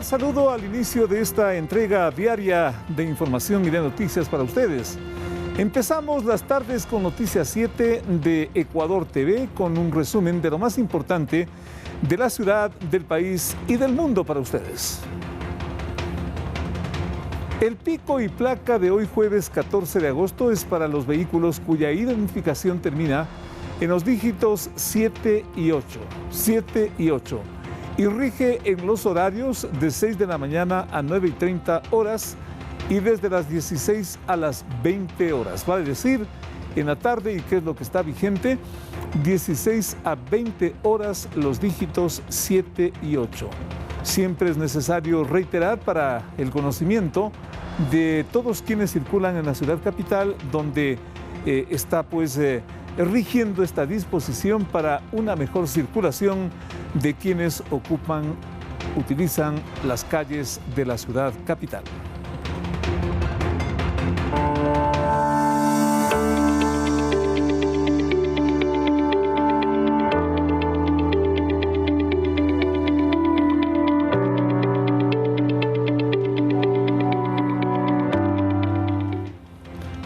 saludo al inicio de esta entrega diaria de información y de noticias para ustedes. Empezamos las tardes con Noticias 7 de Ecuador TV con un resumen de lo más importante de la ciudad, del país y del mundo para ustedes. El pico y placa de hoy jueves 14 de agosto es para los vehículos cuya identificación termina en los dígitos 7 y 8. 7 y 8. Y rige en los horarios de 6 de la mañana a 9:30 horas y desde las 16 a las 20 horas. Vale decir, en la tarde, y qué es lo que está vigente, 16 a 20 horas los dígitos 7 y 8. Siempre es necesario reiterar para el conocimiento de todos quienes circulan en la ciudad capital, donde está rigiendo esta disposición para una mejor circulación de quienes utilizan las calles de la ciudad capital.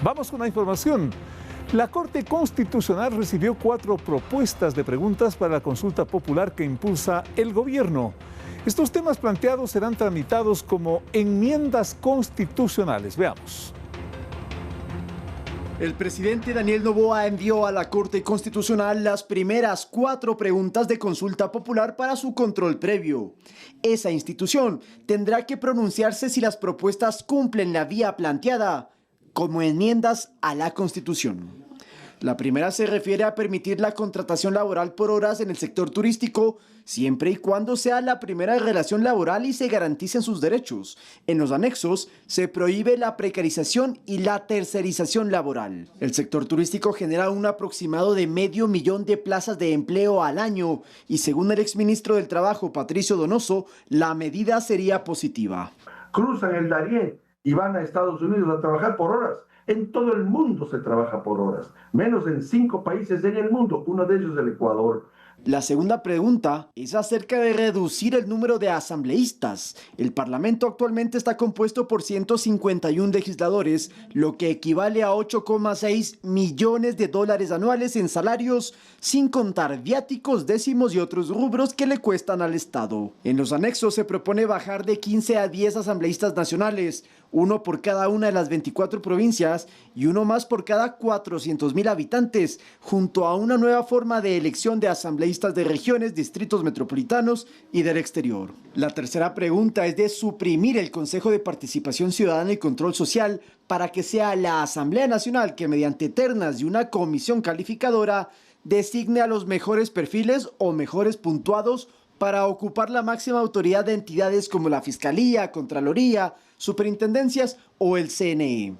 Vamos con la información. La Corte Constitucional recibió 4 propuestas de preguntas para la consulta popular que impulsa el gobierno. Estos temas planteados serán tramitados como enmiendas constitucionales. Veamos. El presidente Daniel Noboa envió a la Corte Constitucional las primeras 4 preguntas de consulta popular para su control previo. Esa institución tendrá que pronunciarse si las propuestas cumplen la vía planteada como enmiendas a la Constitución. La primera se refiere a permitir la contratación laboral por horas en el sector turístico, siempre y cuando sea la primera relación laboral y se garanticen sus derechos. En los anexos se prohíbe la precarización y la tercerización laboral. El sector turístico genera un aproximado de 500,000 de plazas de empleo al año y según el exministro del Trabajo, Patricio Donoso, la medida sería positiva. Cruzan el Darién y van a Estados Unidos a trabajar por horas. En todo el mundo se trabaja por horas, menos en 5 países en el mundo, uno de ellos el Ecuador. La segunda pregunta es acerca de reducir el número de asambleístas. El Parlamento actualmente está compuesto por 151 legisladores, lo que equivale a 8,6 millones de dólares anuales en salarios, sin contar viáticos, décimos y otros rubros que le cuestan al Estado. En los anexos se propone bajar de 15 a 10 asambleístas nacionales, uno por cada una de las 24 provincias y uno más por cada 400,000 habitantes, junto a una nueva forma de elección de asambleístas de regiones, distritos metropolitanos y del exterior. La tercera pregunta es de suprimir el Consejo de Participación Ciudadana y Control Social para que sea la Asamblea Nacional que mediante ternas y una comisión calificadora designe a los mejores perfiles o mejores puntuados para ocupar la máxima autoridad de entidades como la Fiscalía, Contraloría, Superintendencias o el CNE.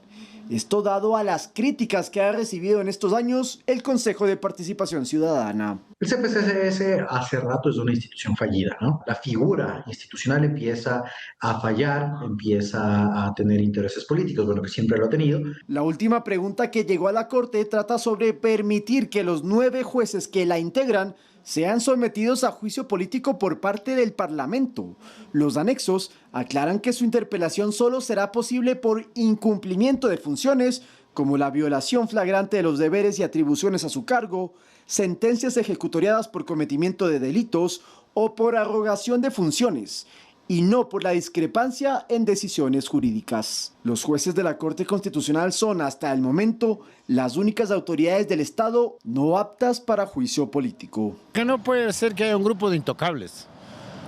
Esto dado a las críticas que ha recibido en estos años el Consejo de Participación Ciudadana. El CPCS hace rato es una institución fallida, ¿no? La figura institucional empieza a fallar, empieza a tener intereses políticos, bueno, que siempre lo ha tenido. La última pregunta que llegó a la Corte trata sobre permitir que los 9 jueces que la integran sean sometidos a juicio político por parte del Parlamento. Los anexos aclaran que su interpelación solo será posible por incumplimiento de funciones, como la violación flagrante de los deberes y atribuciones a su cargo, sentencias ejecutoriadas por cometimiento de delitos o por arrogación de funciones, y no por la discrepancia en decisiones jurídicas. Los jueces de la Corte Constitucional son, hasta el momento, las únicas autoridades del Estado no aptas para juicio político. Que no puede ser que haya un grupo de intocables.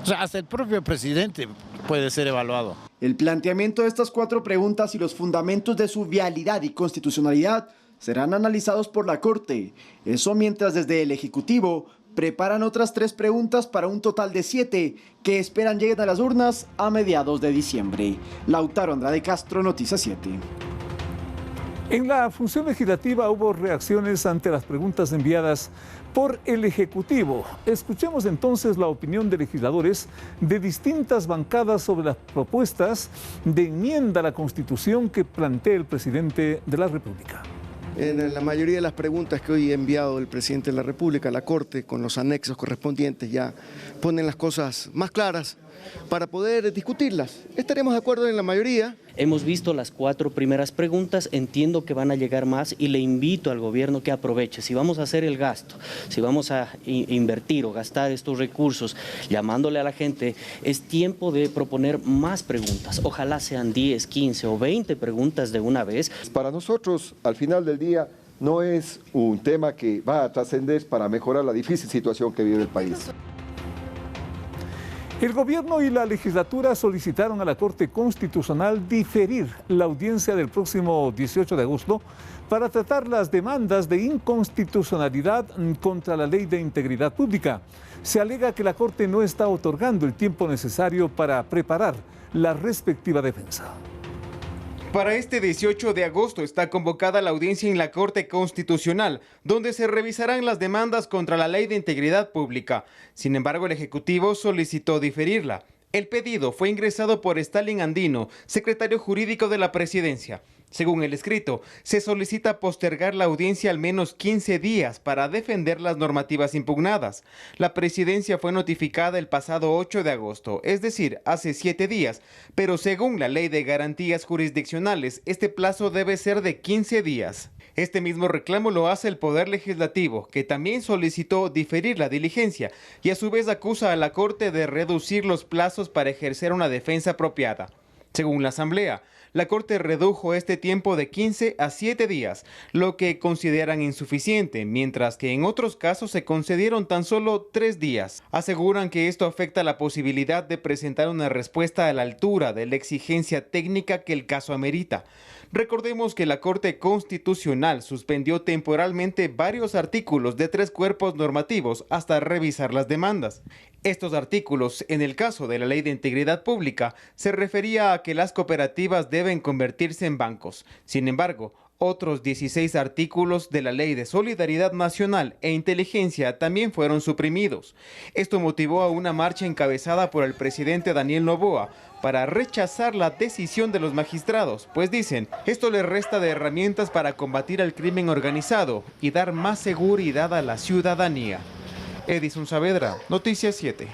O sea, hasta el propio presidente puede ser evaluado. El planteamiento de estas 4 preguntas y los fundamentos de su vialidad y constitucionalidad serán analizados por la Corte. Eso mientras desde el Ejecutivo preparan otras 3 preguntas para un total de 7 que esperan lleguen a las urnas a mediados de diciembre. Lautaro Andrade Castro, Noticias 7. En la función legislativa hubo reacciones ante las preguntas enviadas por el Ejecutivo. Escuchemos entonces la opinión de legisladores de distintas bancadas sobre las propuestas de enmienda a la Constitución que plantea el presidente de la República. En la mayoría de las preguntas que hoy ha enviado el presidente de la República a la Corte, con los anexos correspondientes, ya ponen las cosas más claras para poder discutirlas. Estaremos de acuerdo en la mayoría. Hemos visto las 4 primeras preguntas, entiendo que van a llegar más y le invito al gobierno que aproveche. Si vamos a hacer el gasto, si vamos a invertir o gastar estos recursos llamándole a la gente, es tiempo de proponer más preguntas. Ojalá sean 10, 15 o 20 preguntas de una vez. Para nosotros, al final del día, no es un tema que va a trascender para mejorar la difícil situación que vive el país. El gobierno y la legislatura solicitaron a la Corte Constitucional diferir la audiencia del próximo 18 de agosto para tratar las demandas de inconstitucionalidad contra la Ley de Integridad Pública. Se alega que la Corte no está otorgando el tiempo necesario para preparar la respectiva defensa. Para este 18 de agosto está convocada la audiencia en la Corte Constitucional, donde se revisarán las demandas contra la Ley de Integridad Pública. Sin embargo, el Ejecutivo solicitó diferirla. El pedido fue ingresado por Stalin Andino, secretario jurídico de la Presidencia. Según el escrito, se solicita postergar la audiencia al menos 15 días para defender las normativas impugnadas. La presidencia fue notificada el pasado 8 de agosto, es decir, hace 7 días, pero según la Ley de Garantías Jurisdiccionales, este plazo debe ser de 15 días. Este mismo reclamo lo hace el Poder Legislativo, que también solicitó diferir la diligencia y a su vez acusa a la Corte de reducir los plazos para ejercer una defensa apropiada. Según la Asamblea, la Corte redujo este tiempo de 15 a 7 días, lo que consideran insuficiente, mientras que en otros casos se concedieron tan solo 3 días. Aseguran que esto afecta la posibilidad de presentar una respuesta a la altura de la exigencia técnica que el caso amerita. Recordemos que la Corte Constitucional suspendió temporalmente varios artículos de 3 cuerpos normativos hasta revisar las demandas. Estos artículos, en el caso de la Ley de Integridad Pública, se refería a que las cooperativas deben convertirse en bancos. Sin embargo, otros 16 artículos de la Ley de Solidaridad Nacional e Inteligencia también fueron suprimidos. Esto motivó a una marcha encabezada por el presidente Daniel Noboa para rechazar la decisión de los magistrados, pues dicen, esto les resta de herramientas para combatir al crimen organizado y dar más seguridad a la ciudadanía. Edison Saavedra, Noticias 7.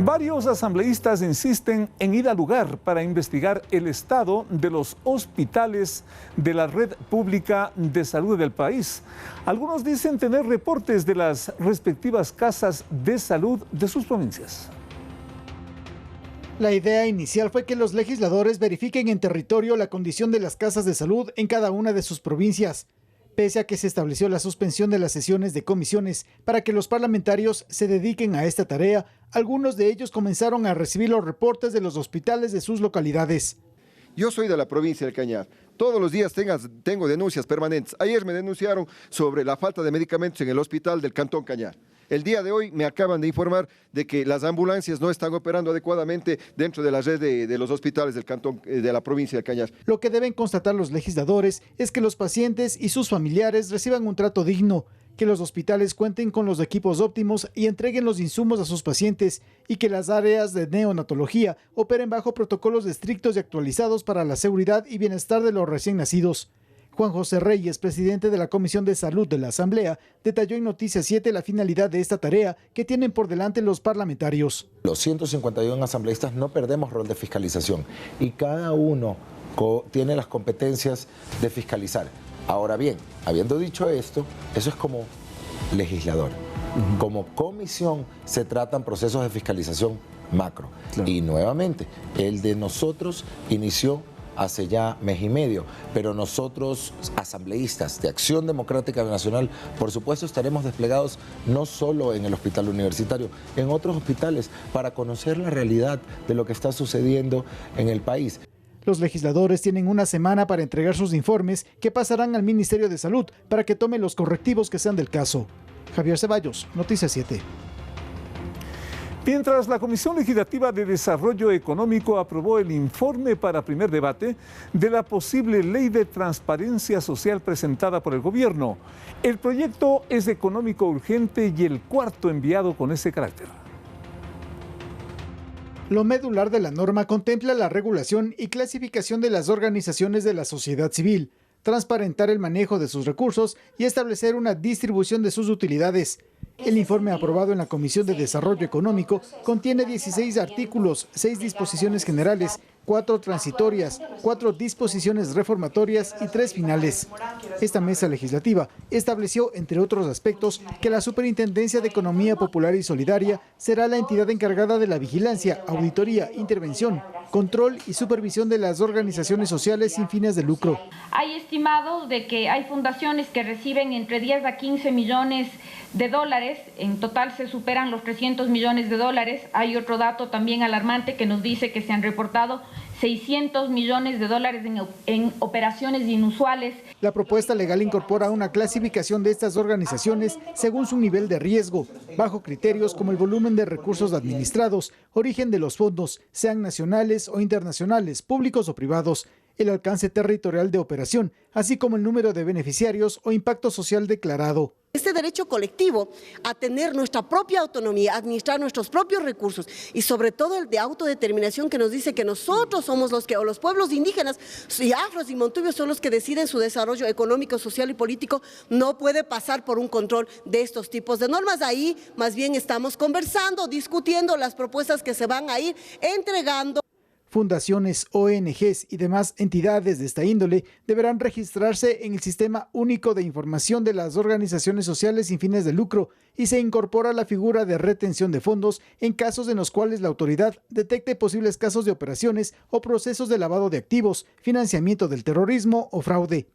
Varios asambleístas insisten en ir al lugar para investigar el estado de los hospitales de la red pública de salud del país. Algunos dicen tener reportes de las respectivas casas de salud de sus provincias. La idea inicial fue que los legisladores verifiquen en territorio la condición de las casas de salud en cada una de sus provincias. Pese a que se estableció la suspensión de las sesiones de comisiones para que los parlamentarios se dediquen a esta tarea, algunos de ellos comenzaron a recibir los reportes de los hospitales de sus localidades. Yo soy de la provincia del Cañar. Todos los días tengo denuncias permanentes. Ayer me denunciaron sobre la falta de medicamentos en el hospital del Cantón Cañar. El día de hoy me acaban de informar de que las ambulancias no están operando adecuadamente dentro de la red de los hospitales del cantón de la provincia de Cañar. Lo que deben constatar los legisladores es que los pacientes y sus familiares reciban un trato digno, que los hospitales cuenten con los equipos óptimos y entreguen los insumos a sus pacientes y que las áreas de neonatología operen bajo protocolos estrictos y actualizados para la seguridad y bienestar de los recién nacidos. Juan José Reyes, presidente de la Comisión de Salud de la Asamblea, detalló en Noticias 7 la finalidad de esta tarea que tienen por delante los parlamentarios. Los 151 asambleístas no perdemos rol de fiscalización y cada uno tiene las competencias de fiscalizar. Ahora bien, habiendo dicho esto, eso es como legislador. Como comisión se tratan procesos de fiscalización macro. Claro. Y nuevamente, el de nosotros inició hace ya mes y medio, pero nosotros, asambleístas de Acción Democrática Nacional, por supuesto estaremos desplegados no solo en el hospital universitario, en otros hospitales, para conocer la realidad de lo que está sucediendo en el país. Los legisladores tienen una semana para entregar sus informes que pasarán al Ministerio de Salud para que tome los correctivos que sean del caso. Javier Ceballos, Noticias 7. Mientras la Comisión Legislativa de Desarrollo Económico aprobó el informe para primer debate de la posible ley de transparencia social presentada por el gobierno, el proyecto es económico urgente y el cuarto enviado con ese carácter. Lo medular de la norma contempla la regulación y clasificación de las organizaciones de la sociedad civil, transparentar el manejo de sus recursos y establecer una distribución de sus utilidades. El informe aprobado en la Comisión de Desarrollo Económico contiene 16 artículos, 6 disposiciones generales, 4 transitorias, 4 disposiciones reformatorias y 3 finales. Esta mesa legislativa estableció, entre otros aspectos, que la Superintendencia de Economía Popular y Solidaria será la entidad encargada de la vigilancia, auditoría, intervención, control y supervisión de las organizaciones sociales sin fines de lucro. Hay estimados de que hay fundaciones que reciben entre 10 a 15 millones de dólares, en total se superan los 300 millones de dólares. Hay otro dato también alarmante que nos dice que se han reportado 600 millones de dólares en operaciones inusuales. La propuesta legal incorpora una clasificación de estas organizaciones según su nivel de riesgo, bajo criterios como el volumen de recursos administrados, origen de los fondos, sean nacionales o internacionales, públicos o privados, el alcance territorial de operación, así como el número de beneficiarios o impacto social declarado. Este derecho colectivo a tener nuestra propia autonomía, a administrar nuestros propios recursos y sobre todo el de autodeterminación que nos dice que nosotros somos los que, o los pueblos indígenas y afros y montubios son los que deciden su desarrollo económico, social y político, no puede pasar por un control de estos tipos de normas. Ahí más bien estamos conversando, discutiendo las propuestas que se van a ir entregando. Fundaciones, ONGs y demás entidades de esta índole deberán registrarse en el Sistema Único de Información de las Organizaciones Sociales sin fines de lucro y se incorpora la figura de retención de fondos en casos en los cuales la autoridad detecte posibles casos de operaciones o procesos de lavado de activos, financiamiento del terrorismo o fraude.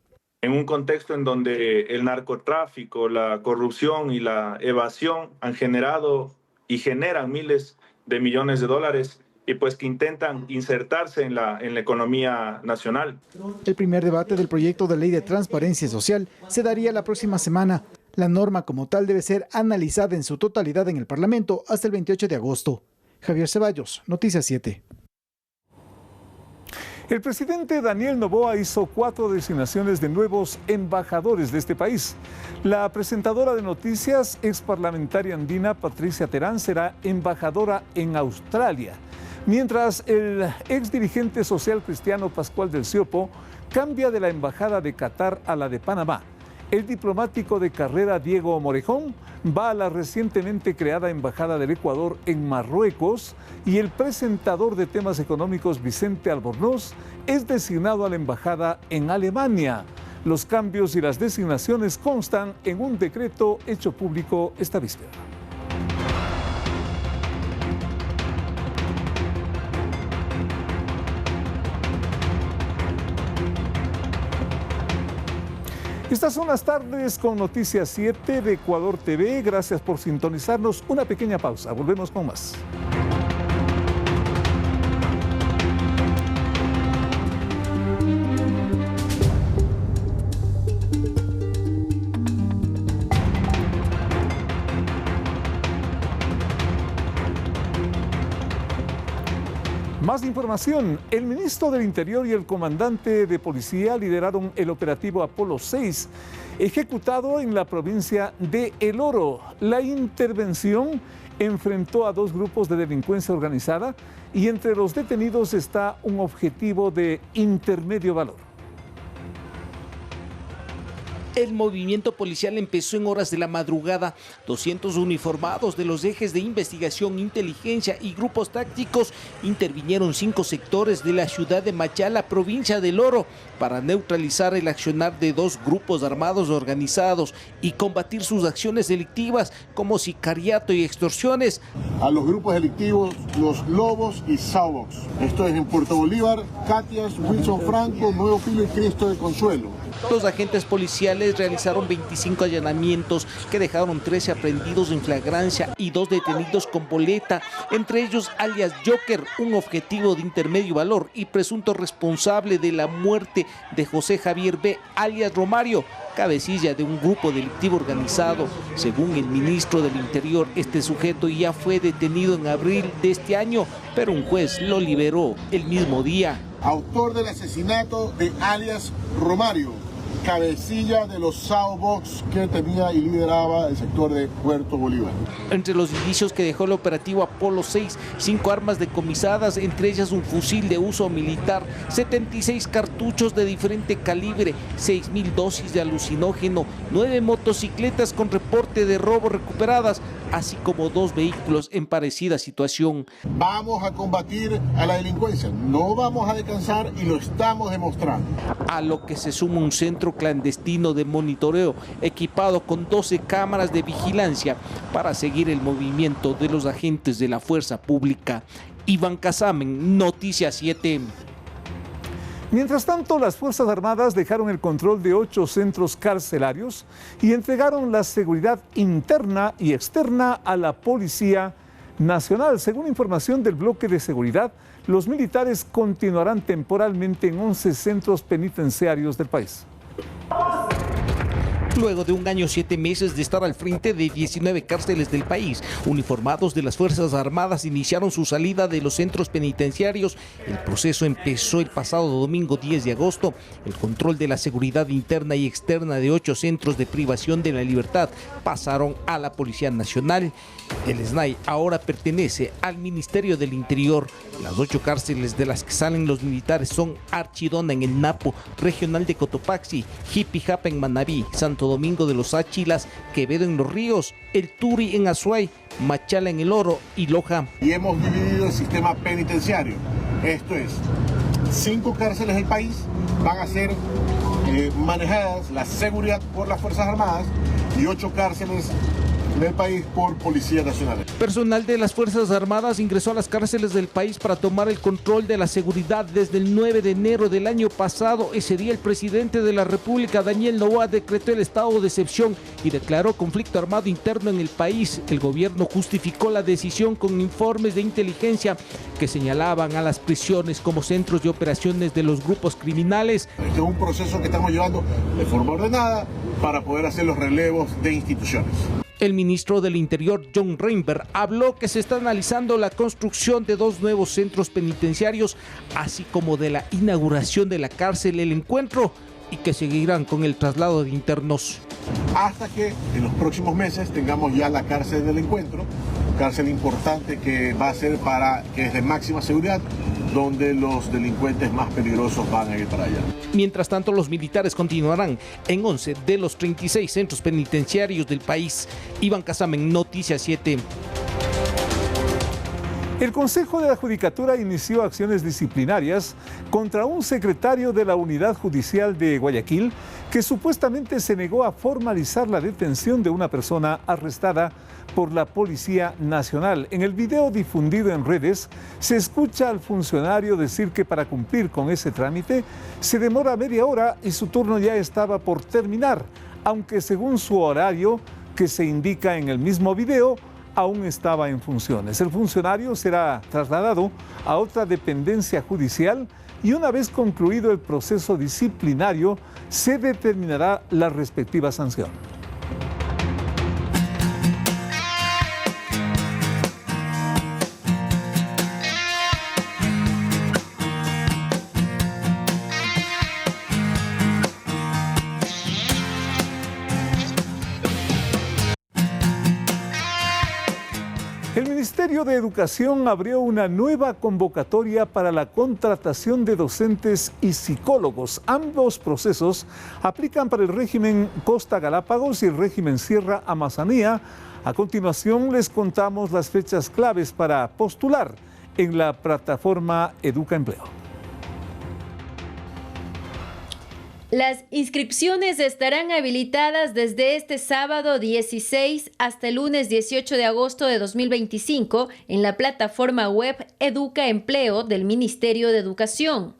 En un contexto en donde el narcotráfico, la corrupción y la evasión han generado y generan miles de millones de dólares, y pues que intentan insertarse en la economía nacional. El primer debate del proyecto de ley de transparencia social se daría la próxima semana. La norma como tal debe ser analizada en su totalidad en el Parlamento hasta el 28 de agosto. Javier Ceballos, Noticias 7. El presidente Daniel Noboa hizo 4 designaciones de nuevos embajadores de este país. La presentadora de noticias, exparlamentaria andina Patricia Terán, será embajadora en Australia, mientras el exdirigente social cristiano Pascual del Ciopo cambia de la embajada de Qatar a la de Panamá. El diplomático de carrera Diego Morejón va a la recientemente creada embajada del Ecuador en Marruecos y el presentador de temas económicos Vicente Albornoz es designado a la embajada en Alemania. Los cambios y las designaciones constan en un decreto hecho público esta víspera. Estas son las tardes con Noticias 7 de Ecuador TV. Gracias por sintonizarnos. Una pequeña pausa. Volvemos con más. Más información. El ministro del Interior y el comandante de policía lideraron el operativo Apolo 6, ejecutado en la provincia de El Oro. La intervención enfrentó a 2 grupos de delincuencia organizada y entre los detenidos está un objetivo de intermedio valor. El movimiento policial empezó en horas de la madrugada. 200 uniformados de los ejes de investigación, inteligencia y grupos tácticos intervinieron 5 sectores de la ciudad de Machala, provincia del Oro, para neutralizar el accionar de 2 grupos armados organizados y combatir sus acciones delictivas como sicariato y extorsiones. A los grupos delictivos Los Lobos y Saubox. Esto es en Puerto Bolívar, Catias, Wilson Franco, Nuevo Filo y Cristo de Consuelo. Los agentes policiales realizaron 25 allanamientos que dejaron 13 aprehendidos en flagrancia y 2 detenidos con boleta, entre ellos alias Joker, un objetivo de intermedio valor y presunto responsable de la muerte de José Javier B., alias Romario, cabecilla de un grupo delictivo organizado. Según el ministro del Interior, este sujeto ya fue detenido en abril de este año, pero un juez lo liberó el mismo día. Autor del asesinato de alias Romario, cabecilla de los Saubox que tenía y lideraba el sector de Puerto Bolívar. Entre los indicios que dejó el operativo Apolo 6, 5 armas decomisadas, entre ellas un fusil de uso militar, 76 cartuchos de diferente calibre, 6.000 dosis de alucinógeno, 9 motocicletas con reporte de robo recuperadas, así como 2 vehículos en parecida situación. Vamos a combatir a la delincuencia, no vamos a descansar y lo estamos demostrando. A lo que se suma un centro clandestino de monitoreo equipado con 12 cámaras de vigilancia para seguir el movimiento de los agentes de la fuerza pública. Iván Casamen, Noticias 7. Mientras tanto, las Fuerzas Armadas dejaron el control de 8 centros carcelarios y entregaron la seguridad interna y externa a la Policía Nacional. Según información del bloque de seguridad, los militares continuarán temporalmente en 11 centros penitenciarios del país. Luego de 1 año 7 meses de estar al frente de 19 cárceles del país, uniformados de las Fuerzas Armadas iniciaron su salida de los centros penitenciarios. El proceso empezó el pasado domingo 10 de agosto. El control de la seguridad interna y externa de 8 centros de privación de la libertad pasaron a la Policía Nacional. El SNAI ahora pertenece al Ministerio del Interior. Las 8 cárceles de las que salen los militares son Archidona en el Napo, Regional de Cotopaxi, Jipijapa en Manabí, Santo Domingo de los Áchilas, Quevedo en Los Ríos, El Turi en Azuay, Machala en El Oro y Loja. Y hemos dividido el sistema penitenciario. Esto es, 5 cárceles del país van a ser manejadas la seguridad por las Fuerzas Armadas y 8 cárceles del país por Policía Nacional. Personal de las Fuerzas Armadas ingresó a las cárceles del país para tomar el control de la seguridad desde el 9 de enero del año pasado. Ese día el presidente de la República, Daniel Noboa, decretó el estado de excepción y declaró conflicto armado interno en el país. El gobierno justificó la decisión con informes de inteligencia que señalaban a las prisiones como centros de operaciones de los grupos criminales. Este es un proceso que estamos llevando de forma ordenada para poder hacer los relevos de instituciones. El ministro del Interior, John Reinberg, habló que se está analizando la construcción de 2 nuevos centros penitenciarios, así como de la inauguración de la cárcel El Encuentro, y que seguirán con el traslado de internos. Hasta que en los próximos meses tengamos ya la cárcel del Encuentro, cárcel importante que va a ser que es de máxima seguridad, donde los delincuentes más peligrosos van a ir para allá. Mientras tanto, los militares continuarán en 11 de los 36 centros penitenciarios del país. Iván Casamen, Noticias 7. El Consejo de la Judicatura inició acciones disciplinarias contra un secretario de la Unidad Judicial de Guayaquil que supuestamente se negó a formalizar la detención de una persona arrestada por la Policía Nacional. En el video difundido en redes se escucha al funcionario decir que para cumplir con ese trámite se demora media hora y su turno ya estaba por terminar, aunque según su horario que se indica en el mismo video, aún estaba en funciones. El funcionario será trasladado a otra dependencia judicial y una vez concluido el proceso disciplinario se determinará la respectiva sanción. El Ministerio de Educación abrió una nueva convocatoria para la contratación de docentes y psicólogos. Ambos procesos aplican para el régimen Costa Galápagos y el régimen Sierra Amazonía. A continuación les contamos las fechas claves para postular en la plataforma Educa Empleo. Las inscripciones estarán habilitadas desde este sábado 16 hasta el lunes 18 de agosto de 2025 en la plataforma web Educa Empleo del Ministerio de Educación.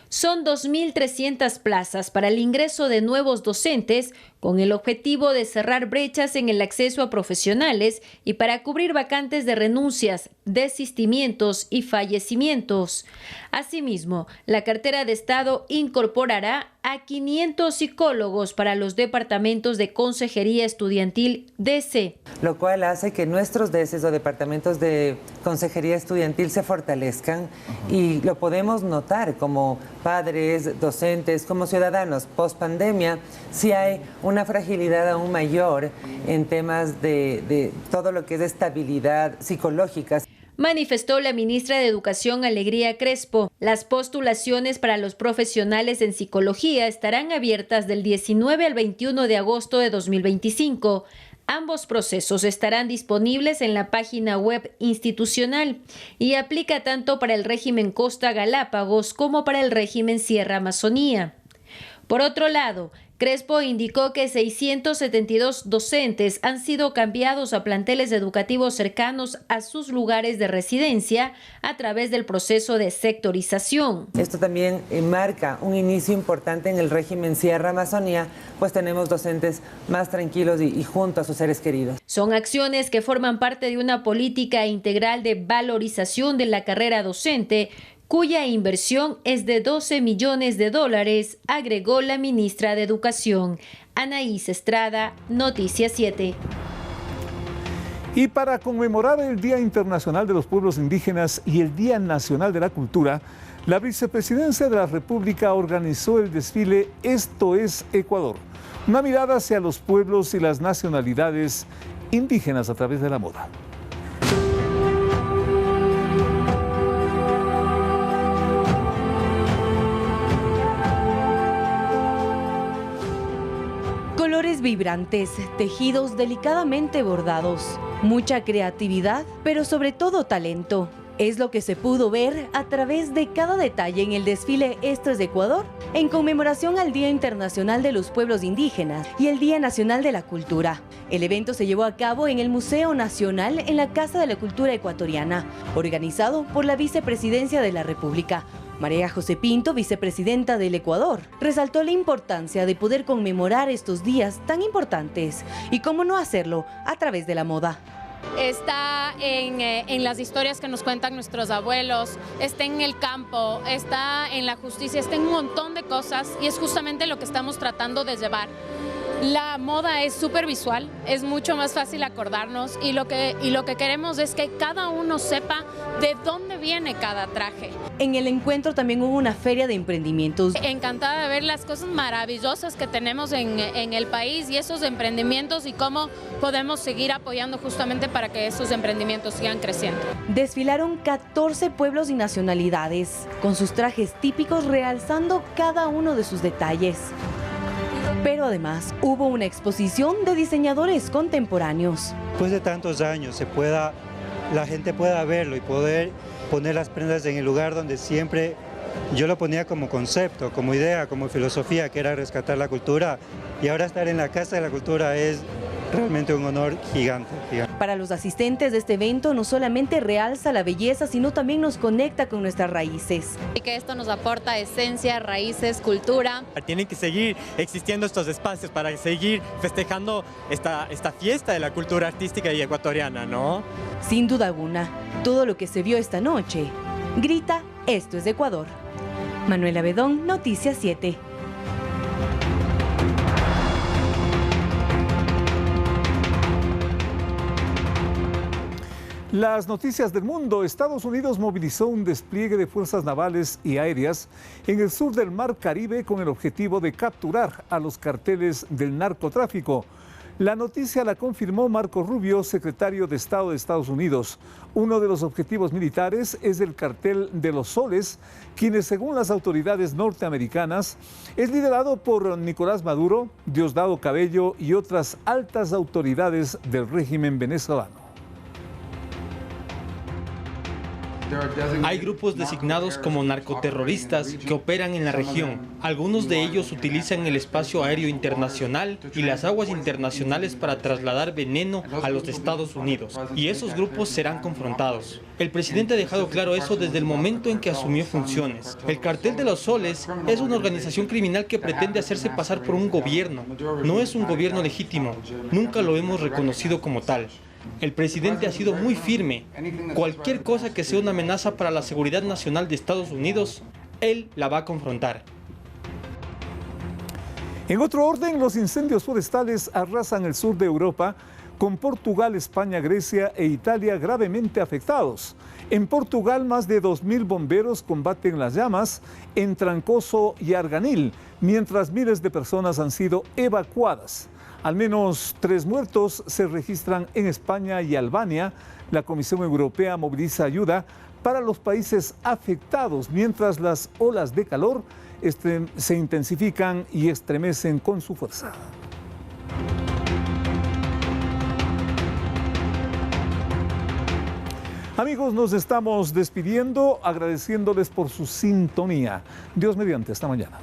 Son 2.300 plazas para el ingreso de nuevos docentes con el objetivo de cerrar brechas en el acceso a profesionales y para cubrir vacantes de renuncias, desistimientos y fallecimientos. Asimismo, la cartera de Estado incorporará a 500 psicólogos para los departamentos de Consejería Estudiantil DC. Lo cual hace que nuestros DCs o departamentos de Consejería Estudiantil se fortalezcan y lo podemos notar como padres, docentes, como ciudadanos. Post pandemia, sí hay una fragilidad aún mayor en temas de todo lo que es estabilidad psicológica. Manifestó la ministra de Educación Alegría Crespo. Las postulaciones para los profesionales en psicología estarán abiertas del 19 al 21 de agosto de 2025. Ambos procesos estarán disponibles en la página web institucional y aplica tanto para el régimen Costa Galápagos como para el régimen Sierra Amazonía. Por otro lado, Crespo indicó que 672 docentes han sido cambiados a planteles educativos cercanos a sus lugares de residencia a través del proceso de sectorización. Esto también marca un inicio importante en el régimen Sierra Amazonía, pues tenemos docentes más tranquilos y junto a sus seres queridos. Son acciones que forman parte de una política integral de valorización de la carrera docente, cuya inversión es de $12 millones, agregó la ministra de Educación. Anaís Estrada, Noticias 7. Y para conmemorar el Día Internacional de los Pueblos Indígenas y el Día Nacional de la Cultura, la Vicepresidencia de la República organizó el desfile Esto es Ecuador, una mirada hacia los pueblos y las nacionalidades indígenas a través de la moda. Colores vibrantes, tejidos delicadamente bordados, mucha creatividad, pero sobre todo talento. Es lo que se pudo ver a través de cada detalle en el desfile Esto es de Ecuador, en conmemoración al Día Internacional de los Pueblos Indígenas y el Día Nacional de la Cultura. El evento se llevó a cabo en el Museo Nacional en la Casa de la Cultura Ecuatoriana, organizado por la Vicepresidencia de la República. María José Pinto, vicepresidenta del Ecuador, resaltó la importancia de poder conmemorar estos días tan importantes y cómo no hacerlo a través de la moda. Está en las historias que nos cuentan nuestros abuelos, está en el campo, está en la justicia, está en un montón de cosas y es justamente lo que estamos tratando de llevar. La moda es súper visual, es mucho más fácil acordarnos y lo que queremos es que cada uno sepa de dónde viene cada traje. En el encuentro también hubo una feria de emprendimientos. Encantada de ver las cosas maravillosas que tenemos en el país y esos emprendimientos y cómo podemos seguir apoyando justamente para que esos emprendimientos sigan creciendo. Desfilaron 14 pueblos y nacionalidades, con sus trajes típicos realzando cada uno de sus detalles. Pero además hubo una exposición de diseñadores contemporáneos. Después de tantos años la gente pueda verlo y poder poner las prendas en el lugar donde siempre yo lo ponía como concepto, como idea, como filosofía, que era rescatar la cultura, y ahora estar en la Casa de la Cultura es realmente un honor gigante. Para los asistentes de este evento no solamente realza la belleza, sino también nos conecta con nuestras raíces. Y que esto nos aporta esencia, raíces, cultura. Tienen que seguir existiendo estos espacios para seguir festejando esta fiesta de la cultura artística y ecuatoriana, ¿no? Sin duda alguna, todo lo que se vio esta noche grita, esto es de Ecuador. Manuela Bedón, Noticias 7. Las noticias del mundo. Estados Unidos movilizó un despliegue de fuerzas navales y aéreas en el sur del Mar Caribe con el objetivo de capturar a los carteles del narcotráfico. La noticia la confirmó Marco Rubio, secretario de Estado de Estados Unidos. Uno de los objetivos militares es el cartel de los Soles, quienes según las autoridades norteamericanas es liderado por Nicolás Maduro, Diosdado Cabello y otras altas autoridades del régimen venezolano. Hay grupos designados como narcoterroristas que operan en la región. Algunos de ellos utilizan el espacio aéreo internacional y las aguas internacionales para trasladar veneno a los Estados Unidos. Y esos grupos serán confrontados. El presidente ha dejado claro eso desde el momento en que asumió funciones. El Cartel de los Soles es una organización criminal que pretende hacerse pasar por un gobierno. No es un gobierno legítimo. Nunca lo hemos reconocido como tal. El presidente ha sido muy firme. Cualquier cosa que sea una amenaza para la seguridad nacional de Estados Unidos, él la va a confrontar. En otro orden, los incendios forestales arrasan el sur de Europa, con Portugal, España, Grecia e Italia gravemente afectados. En Portugal, más de 2.000 bomberos combaten las llamas en Trancoso y Arganil, mientras miles de personas han sido evacuadas. Al menos 3 muertos se registran en España y Albania. La Comisión Europea moviliza ayuda para los países afectados, mientras las olas de calor se intensifican y estremecen con su fuerza. Amigos, nos estamos despidiendo, agradeciéndoles por su sintonía. Dios mediante, hasta mañana.